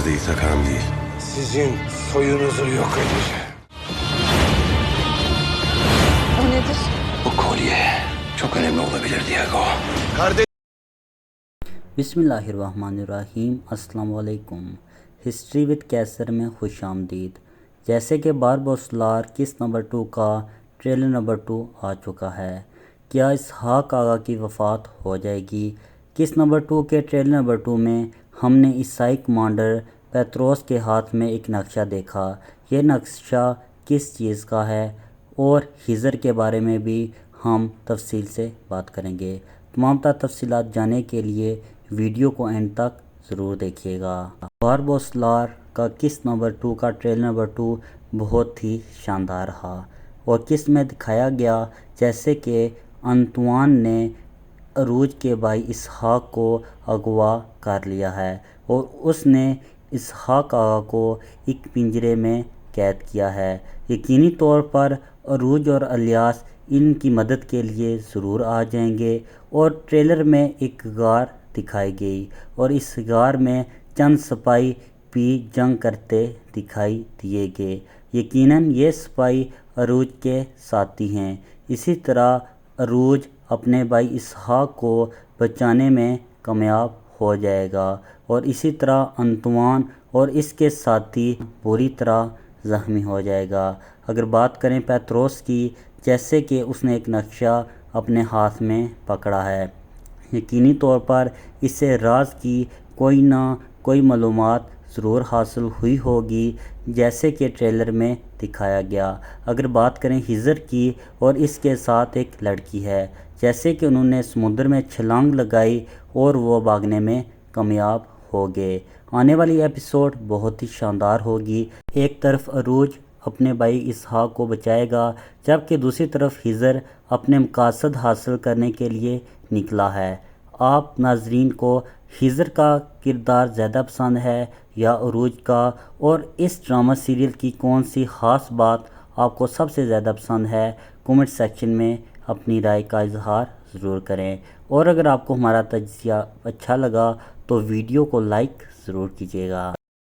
Neredeyse kan değil. Sizin soyunuzu yok edeceğim. O nedir? Bu kolye çok önemli olabilir Diego. बिस्मिल्लाहिर्रहमानिर्रहीम अस्सलाम वालेकुम। History with कैसर में खुश आमदीद। जैसे कि बारबोसलार किस नंबर 2 का ट्रेलर नंबर 2 आ चुका है, क्या इसहाक आगा की वफ़ात हो जाएगी? किस नंबर 2 के ट्रेलर नंबर 2 में हमने ईसाई कमांडर पेत्रोस के हाथ में एक नक्शा देखा। ये नक्शा किस चीज़ का है और हिजर के बारे में भी हम तफसील से बात करेंगे। तमाम तफसीलात जानने के लिए वीडियो को एंड तक ज़रूर देखिएगा। बारबोसलार का किस नंबर 2 का ट्रेलर नंबर 2 बहुत ही शानदार रहा और किस में दिखाया गया जैसे कि अंतवान ने अरूज के भाई इसहाक को अगवा कर लिया है और उसने इसहाक आगा को एक पिंजरे में कैद किया है। यकीनी तौर पर अरूज और अलियास इनकी मदद के लिए ज़रूर आ जाएंगे और ट्रेलर में एक गार दिखाई गई और इस गार में चंद सिपाही भी जंग करते दिखाई दिए गए। यकीनन ये सिपाही अरूज के साथी हैं। इसी तरह अरूज अपने भाई इसहाक को बचाने में कामयाब हो जाएगा और इसी तरह अंतवान और इसके साथी बुरी तरह ज़ख्मी हो जाएगा। अगर बात करें पेत्रोस की, जैसे कि उसने एक नक्शा अपने हाथ में पकड़ा है, यकीनी तौर पर इससे राज की कोई ना कोई मालूमात ज़रूर हासिल हुई होगी जैसे कि ट्रेलर में दिखाया गया। अगर बात करें हिजर की और इसके साथ एक लड़की है, जैसे कि उन्होंने समुद्र में छलांग लगाई और वो भागने में कामयाब हो गए। आने वाली एपिसोड बहुत ही शानदार होगी। एक तरफ अरूज अपने भाई इसहाक को बचाएगा जबकि दूसरी तरफ हिजर अपने मकासद हासिल करने के लिए निकला है। आप नाजरीन को हिजर का किरदार ज़्यादा पसंद है या अरूज का, और इस ड्रामा सीरियल की कौन सी ख़ास बात आपको सबसे ज़्यादा पसंद है? कमेंट सेक्शन में अपनी राय का इजहार ज़रूर करें और अगर आपको हमारा तज्ज़िया अच्छा लगा तो वीडियो को लाइक ज़रूर कीजिएगा।